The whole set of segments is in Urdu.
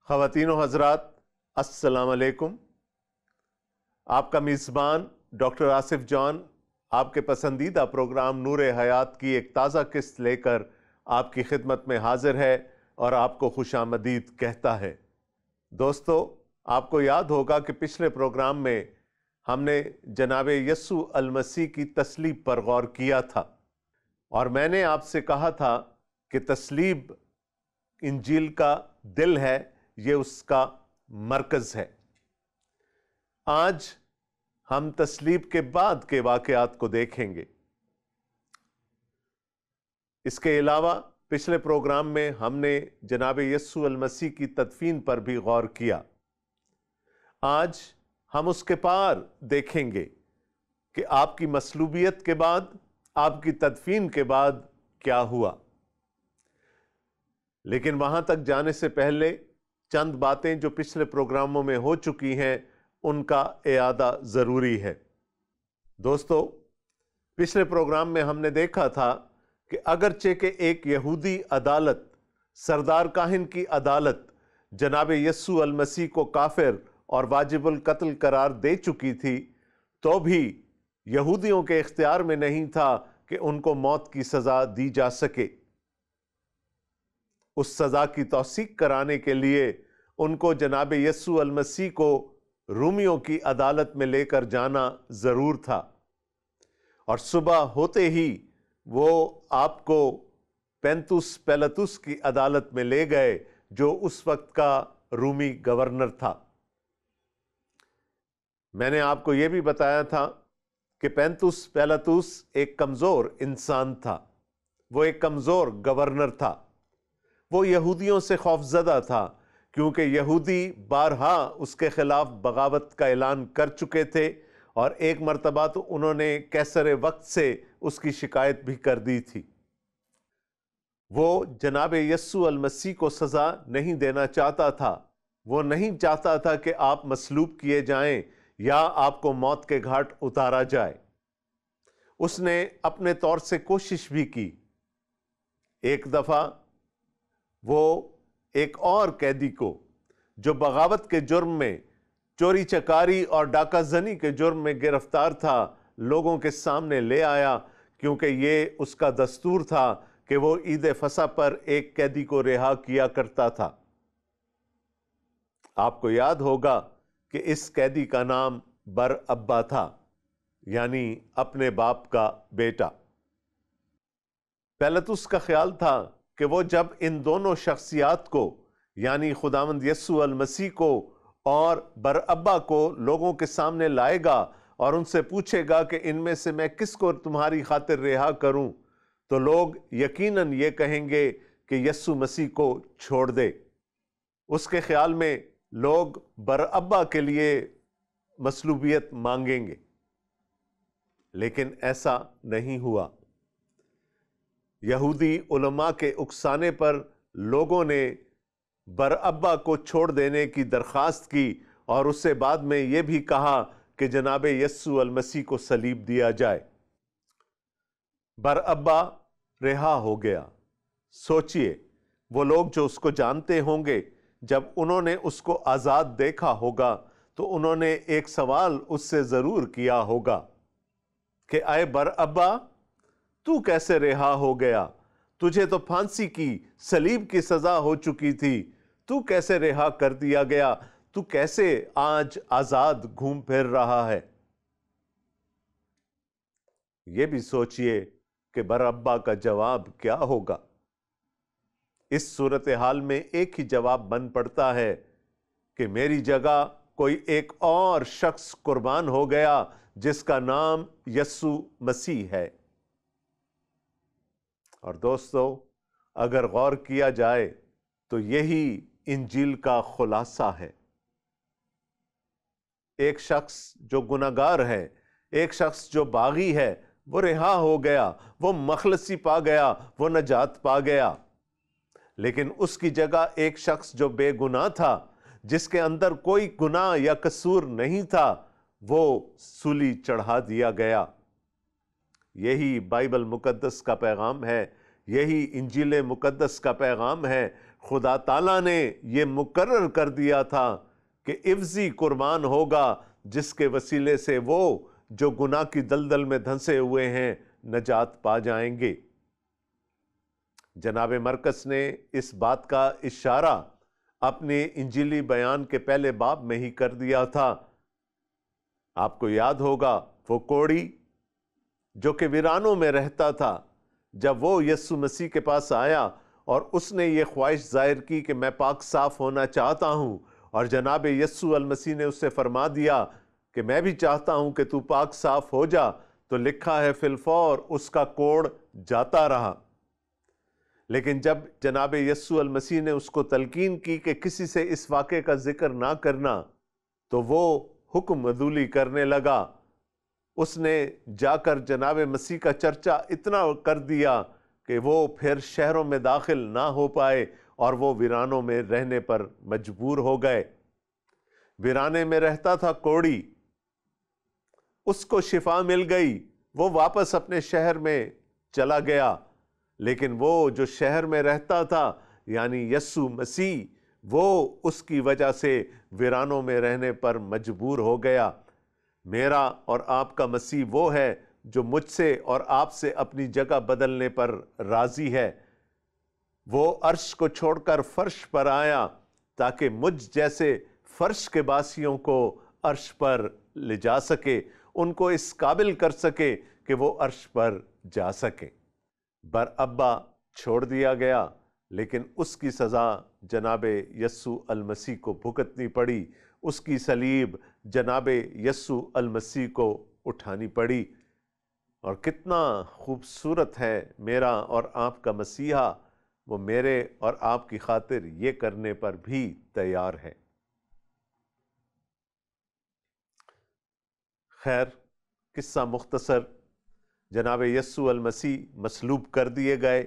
خواتین و حضرات، السلام علیکم۔ آپ کا میزبان ڈاکٹر آصف جان آپ کے پسندیدہ پروگرام نور حیات کی ایک تازہ قسط لے کر آپ کی خدمت میں حاضر ہے اور آپ کو خوش آمدید کہتا ہے۔ دوستو، آپ کو یاد ہوگا کہ پچھلے پروگرام میں ہم نے جناب یسوع المسیح کی تصلیب پر غور کیا تھا، اور میں نے آپ سے کہا تھا کہ تصلیب انجیل کا دل ہے، یہ اس کا مرکز ہے۔ آج ہم تصلیب کے بعد کے واقعات کو دیکھیں گے۔ اس کے علاوہ پچھلے پروگرام میں ہم نے جناب یسوع المسیح کی تدفین پر بھی غور کیا۔ آج ہم اس کے پار دیکھیں گے کہ آپ کی مصلوبیت کے بعد، آپ کی تدفین کے بعد کیا ہوا۔ لیکن وہاں تک جانے سے پہلے چند باتیں جو پچھلے پروگراموں میں ہو چکی ہیں ان کا اعادہ ضروری ہے۔ دوستو، پچھلے پروگرام میں ہم نے دیکھا تھا کہ اگرچہ کہ ایک یہودی عدالت، سردار کاہن کی عدالت، جناب یسوع المسیح کو کافر اور واجب القتل قرار دے چکی تھی، تو بھی یہودیوں کے اختیار میں نہیں تھا کہ ان کو موت کی سزا دی جا سکے۔ اس سزا کی توثیق کرانے کے لیے ان کو جناب یسوع المسیح کو رومیوں کی عدالت میں لے کر جانا ضرور تھا، اور صبح ہوتے ہی وہ آپ کو پینتوس پیلاطس کی عدالت میں لے گئے، جو اس وقت کا رومی گورنر تھا۔ میں نے آپ کو یہ بھی بتایا تھا کہ پینتوس پیلاطس ایک کمزور انسان تھا، وہ ایک کمزور گورنر تھا، وہ یہودیوں سے خوفزدہ تھا، کیونکہ یہودی بارہا اس کے خلاف بغاوت کا اعلان کر چکے تھے، اور ایک مرتبہ تو انہوں نے قیصر وقت سے اس کی شکایت بھی کر دی تھی۔ وہ جناب یسوع المسیح کو سزا نہیں دینا چاہتا تھا، وہ نہیں چاہتا تھا کہ آپ مصلوب کیے جائیں یا آپ کو موت کے گھاٹ اتارا جائے۔ اس نے اپنے طور سے کوشش بھی کی۔ ایک دفعہ وہ ایک اور قیدی کو جو بغاوت کے جرم میں، چوری چکاری اور ڈاکہ زنی کے جرم میں گرفتار تھا، لوگوں کے سامنے لے آیا، کیونکہ یہ اس کا دستور تھا کہ وہ عید فصح پر ایک قیدی کو رہا کیا کرتا تھا۔ آپ کو یاد ہوگا کہ اس قیدی کا نام برابا تھا، یعنی اپنے باپ کا بیٹا۔ پیلاطس کا خیال تھا کہ وہ جب ان دونوں شخصیات کو، یعنی خداوند یسوع المسیح کو اور برابا کو لوگوں کے سامنے لائے گا اور ان سے پوچھے گا کہ ان میں سے میں کس کو تمہاری خاطر رہا کروں، تو لوگ یقیناً یہ کہیں گے کہ یسوع مسیح کو چھوڑ دے۔ اس کے خیال میں لوگ برابا کے لیے مصلوبیت مانگیں گے، لیکن ایسا نہیں ہوا۔ یہودی علماء کے اکسانے پر لوگوں نے برابا کو چھوڑ دینے کی درخواست کی، اور اس سے بعد میں یہ بھی کہا کہ جناب یسوع المسیح کو صلیب دیا جائے۔ برابا رہا ہو گیا۔ سوچئے، وہ لوگ جو اس کو جانتے ہوں گے، جب انہوں نے اس کو آزاد دیکھا ہوگا تو انہوں نے ایک سوال اس سے ضرور کیا ہوگا کہ اے برابا، تو کیسے رہا ہو گیا؟ تجھے تو پھانسی کی، صلیب کی سزا ہو چکی تھی، تو کیسے رہا کر دیا گیا؟ تو کیسے آج آزاد گھوم پھر رہا ہے؟ یہ بھی سوچئے کہ برابا کا جواب کیا ہوگا۔ اس صورتحال میں ایک ہی جواب بن پڑتا ہے کہ میری جگہ کوئی ایک اور شخص قربان ہو گیا جس کا نام یسوع مسیح ہے۔ اور دوستو، اگر غور کیا جائے تو یہی انجیل کا خلاصہ ہے۔ ایک شخص جو گناہگار ہے، ایک شخص جو باغی ہے، وہ رہا ہو گیا، وہ مخلصی پا گیا، وہ نجات پا گیا۔ لیکن اس کی جگہ ایک شخص جو بے گناہ تھا، جس کے اندر کوئی گناہ یا قصور نہیں تھا، وہ سولی چڑھا دیا گیا۔ یہی بائبل مقدس کا پیغام ہے، یہی انجیل مقدس کا پیغام ہے۔ خدا تعالیٰ نے یہ مقرر کر دیا تھا کہ عوضی قربان ہوگا جس کے وسیلے سے وہ جو گناہ کی دلدل میں دھنسے ہوئے ہیں نجات پا جائیں گے۔ جناب مرقس نے اس بات کا اشارہ اپنے انجیلی بیان کے پہلے باب میں ہی کر دیا تھا۔ آپ کو یاد ہوگا وہ کوڑی جو کہ ویرانوں میں رہتا تھا، جب وہ یسوع مسیح کے پاس آیا اور اس نے یہ خواہش ظاہر کی کہ میں پاک صاف ہونا چاہتا ہوں، اور جناب یسوع المسیح نے اس سے فرما دیا کہ میں بھی چاہتا ہوں کہ تو پاک صاف ہو جا، تو لکھا ہے فی الفور اس کا کوڑ جاتا رہا۔ لیکن جب جناب یسوع المسیح نے اس کو تلقین کی کہ کسی سے اس واقعے کا ذکر نہ کرنا، تو وہ حکم عدولی کرنے لگا۔ اس نے جا کر جناب مسیح کا چرچا اتنا کر دیا کہ وہ پھر شہروں میں داخل نہ ہو پائے اور وہ ویرانوں میں رہنے پر مجبور ہو گئے۔ ویرانے میں رہتا تھا کوڑی، اس کو شفا مل گئی، وہ واپس اپنے شہر میں چلا گیا، لیکن وہ جو شہر میں رہتا تھا یعنی یسوع مسیح، وہ اس کی وجہ سے ویرانوں میں رہنے پر مجبور ہو گیا۔ میرا اور آپ کا مسیح وہ ہے جو مجھ سے اور آپ سے اپنی جگہ بدلنے پر راضی ہے۔ وہ عرش کو چھوڑ کر فرش پر آیا تاکہ مجھ جیسے فرش کے باسیوں کو عرش پر لے جا سکے، ان کو اس قابل کر سکے کہ وہ عرش پر جا سکے۔ برابا چھوڑ دیا گیا، لیکن اس کی سزا جناب یسوع المسیح کو بھگتنی پڑی، اس کی صلیب جناب یسوع المسیح کو اٹھانی پڑی۔ اور کتنا خوبصورت ہے میرا اور آپ کا مسیحا، وہ میرے اور آپ کی خاطر یہ کرنے پر بھی تیار ہے۔ خیر، قصہ مختصر، جناب یسوع المسیح مصلوب کر دیے گئے۔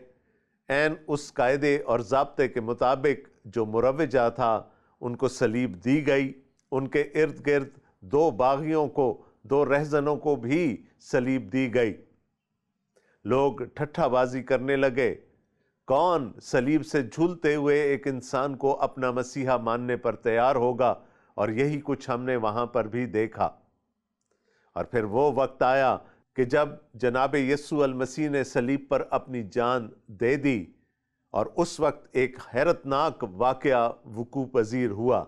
عین اس قاعدے اور ضابطے کے مطابق جو مروجہ تھا ان کو صلیب دی گئی۔ ان کے ارد گرد دو باغیوں کو، دو رہزنوں کو بھی صلیب دی گئی۔ لوگ ٹھٹھا بازی کرنے لگے، کون صلیب سے جھولتے ہوئے ایک انسان کو اپنا مسیحا ماننے پر تیار ہوگا؟ اور یہی کچھ ہم نے وہاں پر بھی دیکھا۔ اور پھر وہ وقت آیا کہ جب جناب یسوع المسیح نے صلیب پر اپنی جان دے دی، اور اس وقت ایک حیرتناک واقعہ وقوع پذیر ہوا۔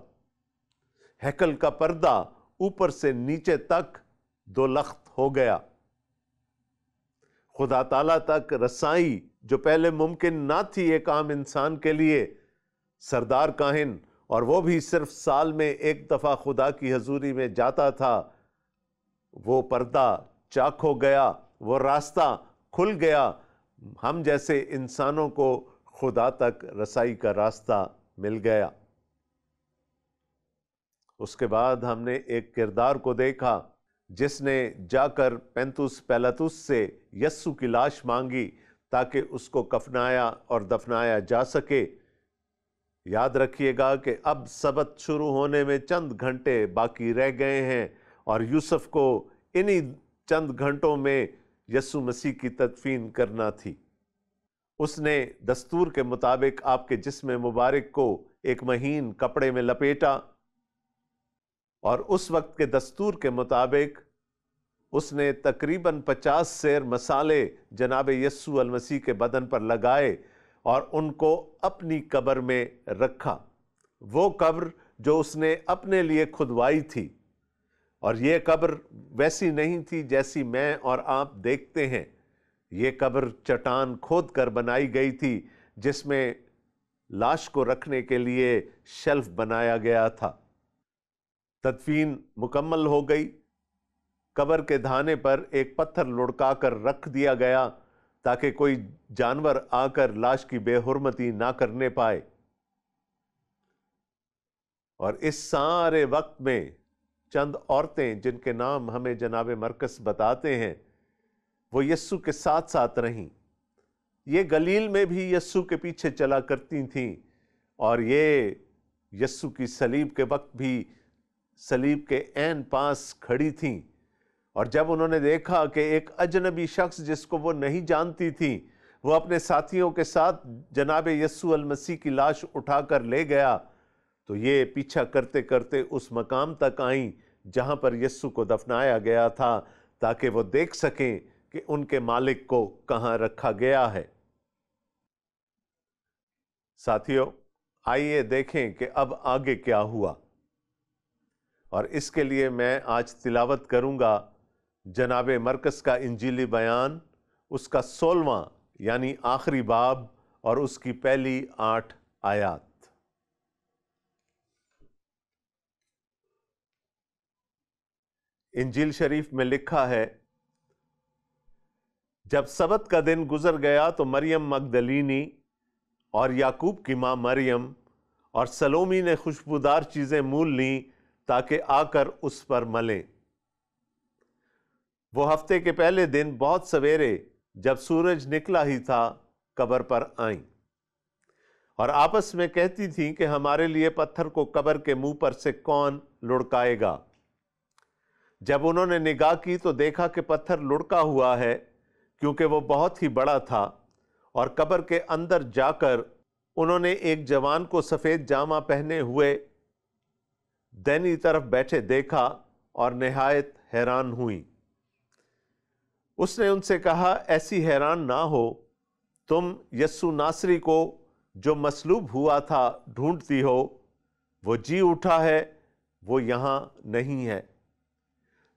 ہیکل کا پردہ اوپر سے نیچے تک دو لخت ہو گیا۔ خدا تعالیٰ تک رسائی جو پہلے ممکن نہ تھی ایک عام انسان کے لیے، سردار کاہن، اور وہ بھی صرف سال میں ایک دفعہ خدا کی حضوری میں جاتا تھا، وہ پردہ چاک ہو گیا، وہ راستہ کھل گیا۔ ہم جیسے انسانوں کو خدا تک رسائی کا راستہ مل گیا۔ اس کے بعد ہم نے ایک کردار کو دیکھا جس نے جا کر پینتوس پیلاطس سے یسوع کی لاش مانگی تاکہ اس کو کفنایا اور دفنایا جا سکے۔ یاد رکھیے گا کہ اب سبت شروع ہونے میں چند گھنٹے باقی رہ گئے ہیں، اور یوسف کو انہی چند گھنٹوں میں یسوع مسیح کی تدفین کرنا تھی۔ اس نے دستور کے مطابق آپ کے جسم مبارک کو ایک مہین کپڑے میں لپیٹا، اور اس وقت کے دستور کے مطابق اس نے تقریباً 50 سیر مسالے جناب یسوع المسیح کے بدن پر لگائے اور ان کو اپنی قبر میں رکھا، وہ قبر جو اس نے اپنے لیے کھدوائی تھی۔ اور یہ قبر ویسی نہیں تھی جیسی میں اور آپ دیکھتے ہیں، یہ قبر چٹان کھود کر بنائی گئی تھی جس میں لاش کو رکھنے کے لیے شیلف بنایا گیا تھا۔ تدفین مکمل ہو گئی، قبر کے دھانے پر ایک پتھر لڑکا کر رکھ دیا گیا تاکہ کوئی جانور آ کر لاش کی بے حرمتی نہ کرنے پائے۔ اور اس سارے وقت میں چند عورتیں جن کے نام ہمیں جناب مرقس بتاتے ہیں، وہ یسوع کے ساتھ ساتھ رہیں۔ یہ گلیل میں بھی یسوع کے پیچھے چلا کرتی تھیں، اور یہ یسوع کی صلیب کے وقت بھی صلیب کے عین پاس کھڑی تھیں۔ اور جب انہوں نے دیکھا کہ ایک اجنبی شخص جس کو وہ نہیں جانتی تھی وہ اپنے ساتھیوں کے ساتھ جناب یسوع المسیح کی لاش اٹھا کر لے گیا تو یہ پیچھا کرتے کرتے اس مقام تک آئیں جہاں پر یسوع کو دفنایا گیا تھا، تاکہ وہ دیکھ سکیں کہ ان کے مالک کو کہاں رکھا گیا ہے۔ ساتھیو، آئیے دیکھیں کہ اب آگے کیا ہوا، اور اس کے لیے میں آج تلاوت کروں گا جناب مرقس کا انجیلی بیان، اس کا 16واں یعنی آخری باب اور اس کی پہلی 8 آیات۔ انجیل شریف میں لکھا ہے، جب سبت کا دن گزر گیا تو مریم مگدلینی اور یعقوب کی ماں مریم اور سلومی نے خوشبودار چیزیں مول لیں تاکہ آ کر اس پر ملیں۔ وہ ہفتے کے پہلے دن بہت سویرے جب سورج نکلا ہی تھا قبر پر آئیں اور آپس میں کہتی تھیں کہ ہمارے لیے پتھر کو قبر کے منہ پر سے کون لڑکائے گا۔ جب انہوں نے نگاہ کی تو دیکھا کہ پتھر لڑکا ہوا ہے، کیونکہ وہ بہت ہی بڑا تھا، اور قبر کے اندر جا کر انہوں نے ایک جوان کو سفید جامہ پہنے ہوئے دائنی طرف بیٹھے دیکھا اور نہایت حیران ہوئیں۔ اس نے ان سے کہا، ایسی حیران نہ ہو، تم یسوع ناصری کو جو مصلوب ہوا تھا ڈھونڈتی ہو، وہ جی اٹھا ہے، وہ یہاں نہیں ہے۔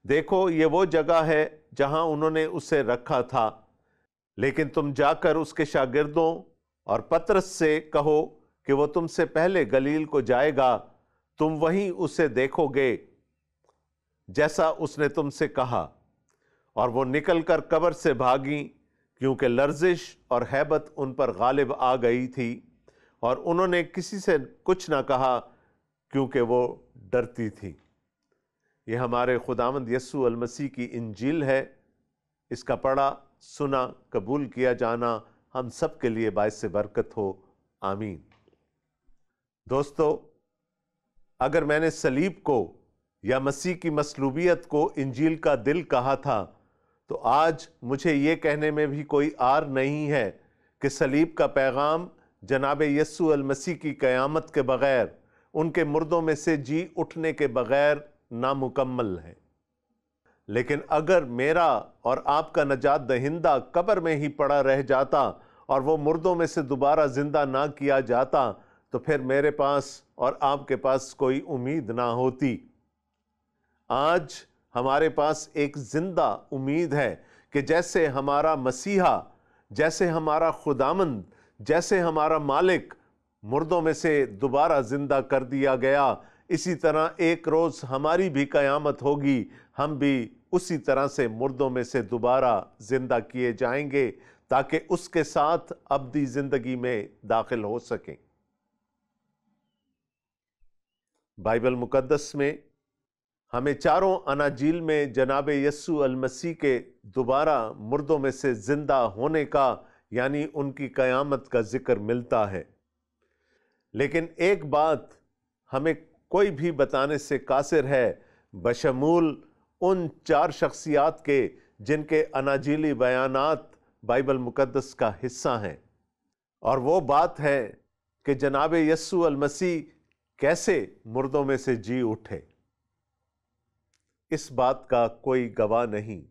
دیکھو، یہ وہ جگہ ہے جہاں انہوں نے اسے رکھا تھا، لیکن تم جا کر اس کے شاگردوں اور پترس سے کہو کہ وہ تم سے پہلے گلیل کو جائے گا، تم وہیں اسے دیکھو گے جیسا اس نے تم سے کہا۔ اور وہ نکل کر قبر سے بھاگیں، کیونکہ لرزش اور ہیبت ان پر غالب آ گئی تھی، اور انہوں نے کسی سے کچھ نہ کہا کیونکہ وہ ڈرتی تھی۔ یہ ہمارے خداوند یسوع المسیح کی انجیل ہے۔ اس کا پڑھا، سنا، قبول کیا جانا ہم سب کے لیے باعث برکت ہو، آمین۔ دوستو، اگر میں نے صلیب کو یا مسیح کی مصلوبیت کو انجیل کا دل کہا تھا، تو آج مجھے یہ کہنے میں بھی کوئی عار نہیں ہے کہ صلیب کا پیغام جناب یسوع المسیح کی قیامت کے بغیر، ان کے مردوں میں سے جی اٹھنے کے بغیر نامکمل ہے۔ لیکن اگر میرا اور آپ کا نجات دہندہ قبر میں ہی پڑا رہ جاتا اور وہ مردوں میں سے دوبارہ زندہ نہ کیا جاتا، تو پھر میرے پاس اور آپ کے پاس کوئی امید نہ ہوتی۔ آج ہمارے پاس ایک زندہ امید ہے کہ جیسے ہمارا مسیحا، جیسے ہمارا خداوند، جیسے ہمارا مالک مردوں میں سے دوبارہ زندہ کر دیا گیا، اسی طرح ایک روز ہماری بھی قیامت ہوگی، ہم بھی اسی طرح سے مردوں میں سے دوبارہ زندہ کیے جائیں گے تاکہ اس کے ساتھ ابدی زندگی میں داخل ہو سکیں۔ بائبل مقدس میں ہمیں چاروں اناجیل میں جناب یسوع المسیح کے دوبارہ مردوں میں سے زندہ ہونے کا یعنی ان کی قیامت کا ذکر ملتا ہے، لیکن ایک بات ہمیں کوئی بھی بتانے سے قاصر ہے، بشمول ان 4 شخصیات کے جن کے اناجیلی بیانات بائبل مقدس کا حصہ ہیں، اور وہ بات ہے کہ جناب یسوع المسیح کیسے مردوں میں سے جی اٹھے۔ اس بات کا کوئی گواہ نہیں،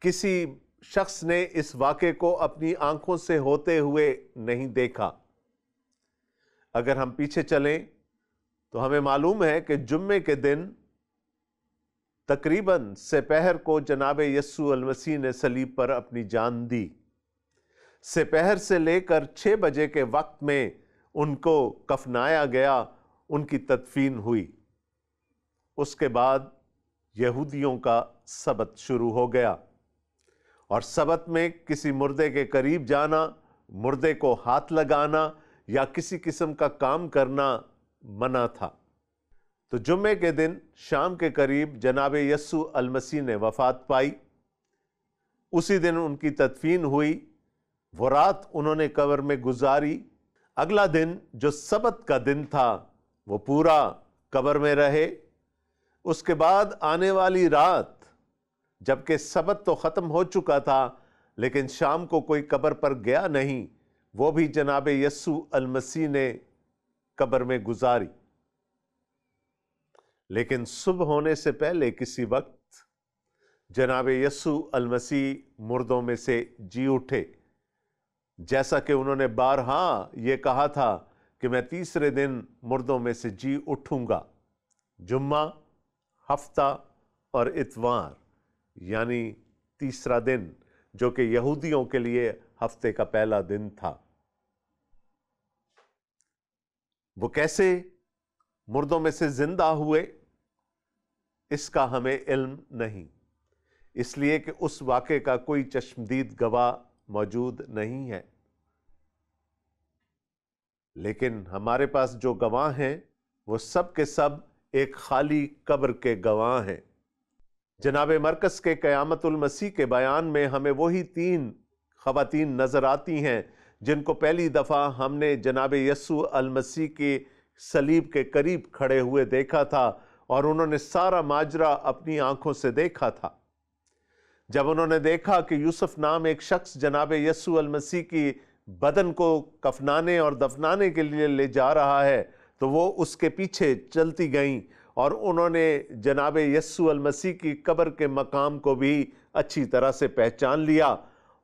کسی شخص نے اس واقعے کو اپنی آنکھوں سے ہوتے ہوئے نہیں دیکھا۔ اگر ہم پیچھے چلیں تو ہمیں معلوم ہے کہ جمعے کے دن تقریباً سپہر کو جناب یسوع المسیح نے صلیب پر اپنی جان دی۔ سپہر سے لے کر 6 بجے کے وقت میں ان کو کفنایا گیا، ان کی تدفین ہوئی۔ اس کے بعد یہودیوں کا سبت شروع ہو گیا، اور سبت میں کسی مردے کے قریب جانا، مردے کو ہاتھ لگانا یا کسی قسم کا کام کرنا منع تھا۔ تو جمعے کے دن شام کے قریب جناب یسوع المسیح نے وفات پائی۔ اسی دن ان کی تدفین ہوئی، وہ رات انہوں نے قبر میں گزاری۔ اگلا دن جو سبت کا دن تھا وہ پورا قبر میں رہے۔ اس کے بعد آنے والی رات، جبکہ سبت تو ختم ہو چکا تھا، لیکن شام کو کوئی قبر پر گیا نہیں، وہ بھی جناب یسوع المسیح نے قبر میں گزاری۔ لیکن صبح ہونے سے پہلے کسی وقت جناب یسوع المسیح مردوں میں سے جی اٹھے، جیسا کہ انہوں نے بارہا یہ کہا تھا کہ میں تیسرے دن مردوں میں سے جی اٹھوں گا۔ جمعہ، ہفتہ اور اتوار، یعنی تیسرا دن، جو کہ یہودیوں کے لیے ہفتے کا پہلا دن تھا۔ وہ کیسے مردوں میں سے زندہ ہوئے، اس کا ہمیں علم نہیں، اس لیے کہ اس واقعے کا کوئی چشمدید گواہ موجود نہیں ہے۔ لیکن ہمارے پاس جو گواہ ہیں وہ سب کے سب ایک خالی قبر کے گواہ ہیں۔ جناب مرقس کے قیامت المسیح کے بیان میں ہمیں وہی 3 خواتین نظر آتی ہیں جن کو پہلی دفعہ ہم نے جناب یسوع المسیح کے صلیب کے قریب کھڑے ہوئے دیکھا تھا، اور انہوں نے سارا ماجرا اپنی آنکھوں سے دیکھا تھا۔ جب انہوں نے دیکھا کہ یوسف نام ایک شخص جناب یسوع المسیح کی بدن کو کفنانے اور دفنانے کے لیے لے جا رہا ہے، تو وہ اس کے پیچھے چلتی گئیں، اور انہوں نے جناب یسوع المسیح کی قبر کے مقام کو بھی اچھی طرح سے پہچان لیا،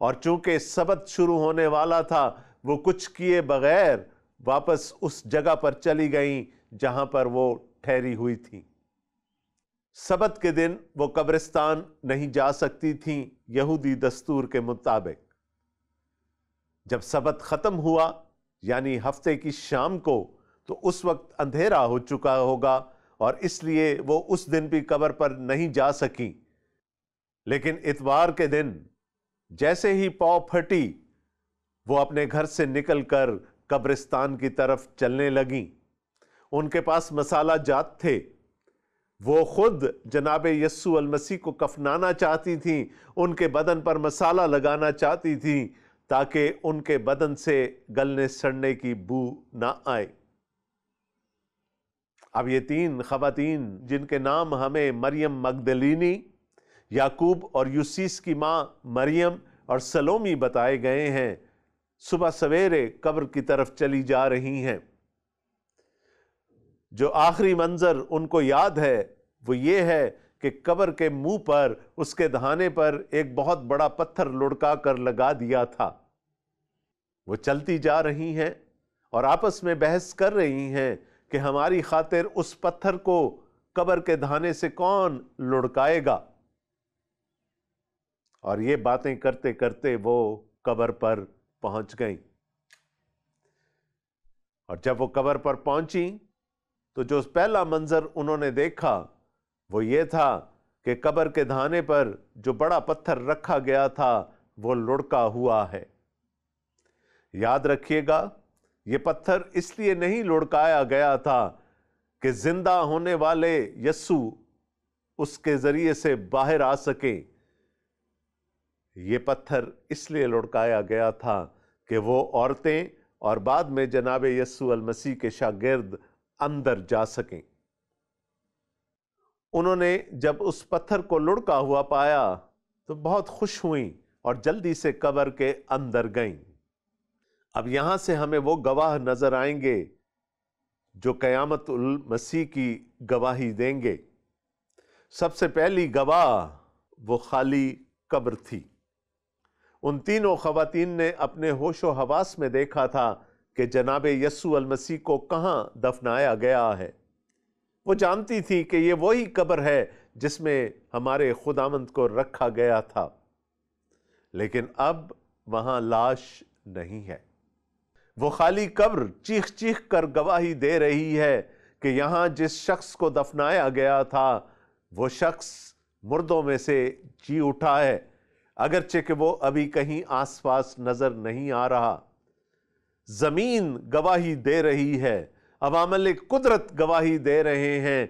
اور چونکہ سبت شروع ہونے والا تھا، وہ کچھ کیے بغیر واپس اس جگہ پر چلی گئیں جہاں پر وہ ٹھہری ہوئی تھیں۔ سبت کے دن وہ قبرستان نہیں جا سکتی تھیں یہودی دستور کے مطابق۔ جب سبت ختم ہوا، یعنی ہفتے کی شام کو، تو اس وقت اندھیرا ہو چکا ہوگا، اور اس لیے وہ اس دن بھی قبر پر نہیں جا سکیں۔ لیکن اتوار کے دن جیسے ہی پاؤں پھٹی، وہ اپنے گھر سے نکل کر قبرستان کی طرف چلنے لگیں۔ ان کے پاس مسالہ جات تھے، وہ خود جناب یسوع المسیح کو کفنانا چاہتی تھیں، ان کے بدن پر مسالہ لگانا چاہتی تھیں تاکہ ان کے بدن سے گلنے سڑنے کی بو نہ آئے۔ اب یہ 3 خواتین جن کے نام ہمیں مریم مگدلینی، یعقوب اور یوسیس کی ماں مریم اور سلومی بتائے گئے ہیں، صبح سویرے قبر کی طرف چلی جا رہی ہیں۔ جو آخری منظر ان کو یاد ہے وہ یہ ہے کہ قبر کے منہ پر، اس کے دہانے پر ایک بہت بڑا پتھر لڑکا کر لگا دیا تھا۔ وہ چلتی جا رہی ہیں اور آپس میں بحث کر رہی ہیں کہ ہماری خاطر اس پتھر کو قبر کے دہانے سے کون لڑکائے گا۔ اور یہ باتیں کرتے کرتے وہ قبر پر پہنچ گئیں، اور جب وہ قبر پر پہنچیں تو جو پہلا منظر انہوں نے دیکھا وہ یہ تھا کہ قبر کے دہانے پر جو بڑا پتھر رکھا گیا تھا وہ لڑکا ہوا ہے۔ یاد رکھیے گا، یہ پتھر اس لیے نہیں لڑکایا گیا تھا کہ زندہ ہونے والے یسوع اس کے ذریعے سے باہر آ سکیں۔ یہ پتھر اس لیے لڑکایا گیا تھا کہ وہ عورتیں اور بعد میں جناب یسوع المسیح کے شاگرد اندر جا سکیں۔ انہوں نے جب اس پتھر کو لڑکا ہوا پایا تو بہت خوش ہوئیں اور جلدی سے قبر کے اندر گئیں۔ اب یہاں سے ہمیں وہ گواہ نظر آئیں گے جو قیامت المسیح کی گواہی دیں گے۔ سب سے پہلی گواہ وہ خالی قبر تھی۔ ان تینوں خواتین نے اپنے ہوش و حواس میں دیکھا تھا کہ جناب یسوع المسیح کو کہاں دفنایا گیا ہے۔ وہ جانتی تھی کہ یہ وہی قبر ہے جس میں ہمارے خداوند کو رکھا گیا تھا، لیکن اب وہاں لاش نہیں ہے۔ وہ خالی قبر چیخ چیخ کر گواہی دے رہی ہے کہ یہاں جس شخص کو دفنایا گیا تھا وہ شخص مردوں میں سے جی اٹھا ہے، اگرچہ کہ وہ ابھی کہیں آس پاس نظر نہیں آ رہا۔ زمین گواہی دے رہی ہے، عوامل قدرت گواہی دے رہے ہیں،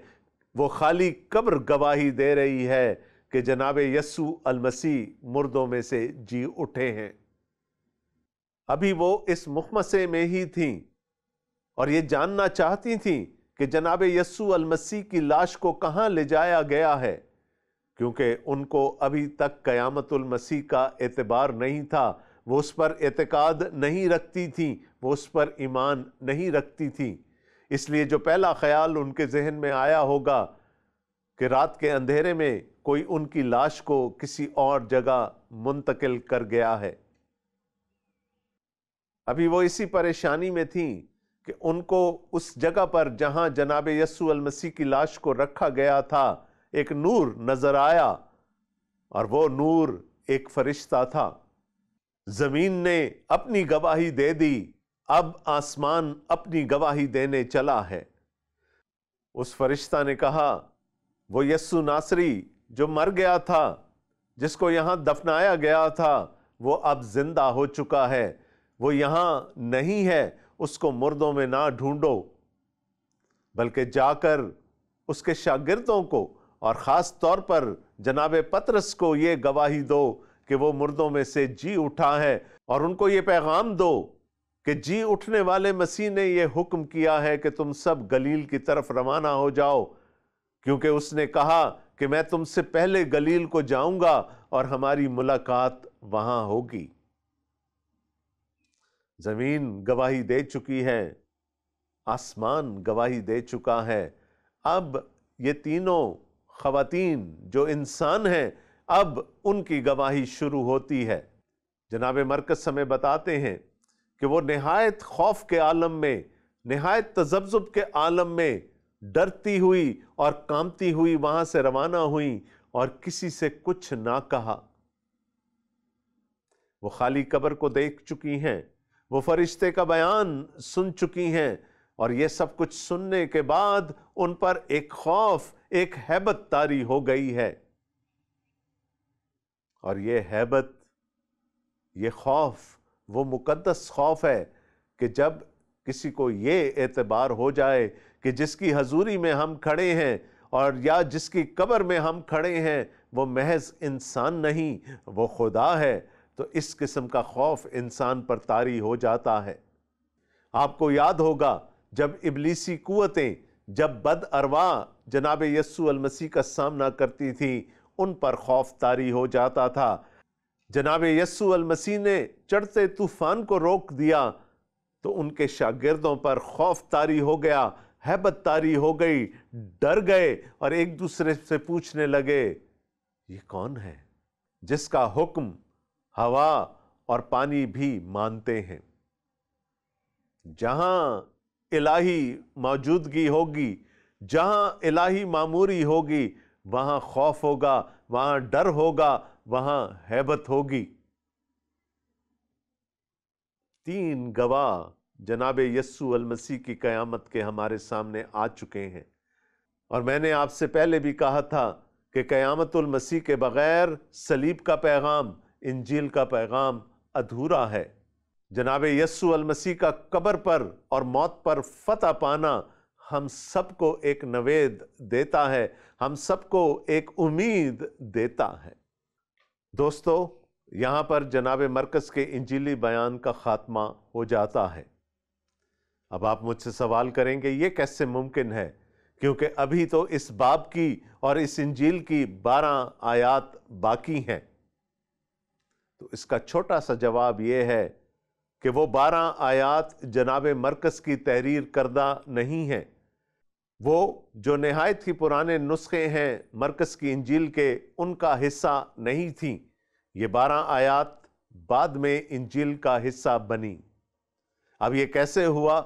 وہ خالی قبر گواہی دے رہی ہے کہ جناب یسوع المسیح مردوں میں سے جی اٹھے ہیں۔ ابھی وہ اس مخمصے میں ہی تھیں اور یہ جاننا چاہتی تھیں کہ جناب یسوع المسیح کی لاش کو کہاں لے جایا گیا ہے، کیونکہ ان کو ابھی تک قیامت المسیح کا اعتبار نہیں تھا، وہ اس پر اعتقاد نہیں رکھتی تھیں، وہ اس پر ایمان نہیں رکھتی تھیں۔ اس لیے جو پہلا خیال ان کے ذہن میں آیا ہوگا کہ رات کے اندھیرے میں کوئی ان کی لاش کو کسی اور جگہ منتقل کر گیا ہے۔ ابھی وہ اسی پریشانی میں تھیں کہ ان کو اس جگہ پر جہاں جناب یسوع المسیح کی لاش کو رکھا گیا تھا ایک نور نظر آیا، اور وہ نور ایک فرشتہ تھا۔ زمین نے اپنی گواہی دے دی، اب آسمان اپنی گواہی دینے چلا ہے۔ اس فرشتہ نے کہا، وہ یسوع ناصری جو مر گیا تھا، جس کو یہاں دفنایا گیا تھا، وہ اب زندہ ہو چکا ہے، وہ یہاں نہیں ہے، اس کو مردوں میں نہ ڈھونڈو، بلکہ جا کر اس کے شاگردوں کو اور خاص طور پر جناب پطرس کو یہ گواہی دو کہ وہ مردوں میں سے جی اٹھا ہے، اور ان کو یہ پیغام دو کہ جی اٹھنے والے مسیح نے یہ حکم کیا ہے کہ تم سب گلیل کی طرف روانہ ہو جاؤ، کیونکہ اس نے کہا کہ میں تم سے پہلے گلیل کو جاؤں گا اور ہماری ملاقات وہاں ہوگی۔ زمین گواہی دے چکی ہے، آسمان گواہی دے چکا ہے، اب یہ تینوں خواتین جو انسان ہیں، اب ان کی گواہی شروع ہوتی ہے۔ جناب مرقس ہمیں بتاتے ہیں کہ وہ نہایت خوف کے عالم میں، نہایت تذبذب کے عالم میں ڈرتی ہوئی اور کانپتی ہوئی وہاں سے روانہ ہوئیں اور کسی سے کچھ نہ کہا۔ وہ خالی قبر کو دیکھ چکی ہیں، وہ فرشتے کا بیان سن چکی ہیں، اور یہ سب کچھ سننے کے بعد ان پر ایک خوف، ایک ہیبت طاری ہو گئی ہے۔ اور یہ ہیبت، یہ خوف، وہ مقدس خوف ہے کہ جب کسی کو یہ اعتبار ہو جائے کہ جس کی حضوری میں ہم کھڑے ہیں اور یا جس کی قبر میں ہم کھڑے ہیں وہ محض انسان نہیں، وہ خدا ہے، تو اس قسم کا خوف انسان پر طاری ہو جاتا ہے۔ آپ کو یاد ہوگا جب ابلیسی قوتیں، جب بد ارواح جناب یسوع المسیح کا سامنا کرتی تھیں، ان پر خوف طاری ہو جاتا تھا۔ جناب یسوع المسیح نے چڑھتے طوفان کو روک دیا تو ان کے شاگردوں پر خوف طاری ہو گیا، ہیبت طاری ہو گئی، ڈر گئے اور ایک دوسرے سے پوچھنے لگے، یہ کون ہے جس کا حکم ہوا اور پانی بھی مانتے ہیں؟ جہاں الہی موجودگی ہوگی، جہاں الہی معموری ہوگی، وہاں خوف ہوگا، وہاں ڈر ہوگا، وہاں ہیبت ہوگی۔ تین گواہ جناب یسوع المسیح کی قیامت کے ہمارے سامنے آ چکے ہیں، اور میں نے آپ سے پہلے بھی کہا تھا کہ قیامت المسیح کے بغیر صلیب کا پیغام، انجیل کا پیغام ادھورا ہے۔ جناب یسوع المسیح کا قبر پر اور موت پر فتح پانا ہم سب کو ایک نوید دیتا ہے، ہم سب کو ایک امید دیتا ہے۔ دوستو، یہاں پر جناب مرقس کے انجیلی بیان کا خاتمہ ہو جاتا ہے۔ اب آپ مجھ سے سوال کریں گے یہ کیسے ممکن ہے، کیونکہ ابھی تو اس باب کی اور اس انجیل کی 12 آیات باقی ہیں۔ تو اس کا چھوٹا سا جواب یہ ہے کہ وہ 12 آیات جناب مرقس کی تحریر کردہ نہیں ہیں، وہ جو نہایت ہی پرانے نسخے ہیں مرقس کی انجیل کے، ان کا حصہ نہیں تھیں۔ یہ 12 آیات بعد میں انجیل کا حصہ بنی۔ اب یہ کیسے ہوا،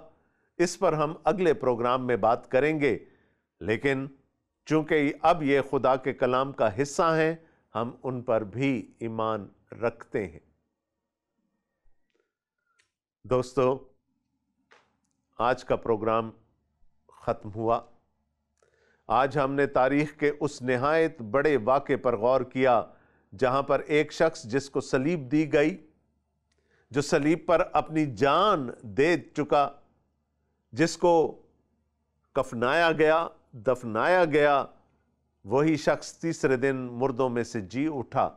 اس پر ہم اگلے پروگرام میں بات کریں گے، لیکن چونکہ اب یہ خدا کے کلام کا حصہ ہیں، ہم ان پر بھی ایمان رکھتے ہیں۔ دوستو، آج کا پروگرام ختم ہوا۔ آج ہم نے تاریخ کے اس نہایت بڑے واقعے پر غور کیا جہاں پر ایک شخص جس کو صلیب دی گئی، جو صلیب پر اپنی جان دے چکا، جس کو کفنایا گیا، دفنایا گیا، وہی شخص تیسرے دن مردوں میں سے جی اٹھا،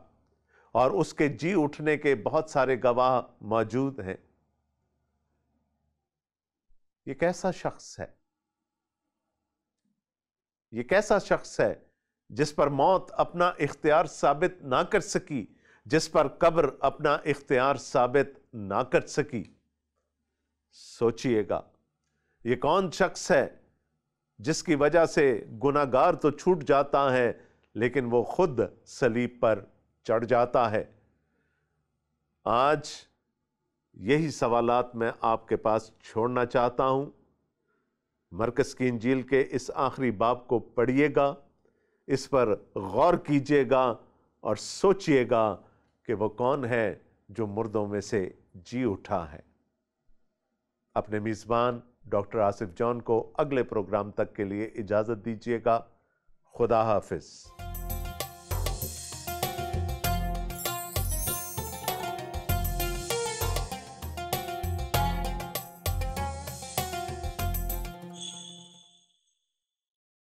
اور اس کے جی اٹھنے کے بہت سارے گواہ موجود ہیں۔ یہ کیسا شخص ہے؟ یہ کیسا شخص ہے جس پر موت اپنا اختیار ثابت نہ کر سکی، جس پر قبر اپنا اختیار ثابت نہ کر سکی۔ سوچئے گا یہ کون شخص ہے جس کی وجہ سے گناہگار تو چھوٹ جاتا ہے لیکن وہ خود صلیب پر چڑھ جاتا ہے۔ آج یہی سوالات میں آپ کے پاس چھوڑنا چاہتا ہوں۔ مرکز کی انجیل کے اس آخری باب کو پڑھیے گا، اس پر غور کیجیے گا اور سوچئے گا کہ وہ کون ہے جو مردوں میں سے جی اٹھا ہے۔ اپنے میزبان ڈاکٹر آصف جان کو اگلے پروگرام تک کے لیے اجازت دیجیے گا۔ خدا حافظ۔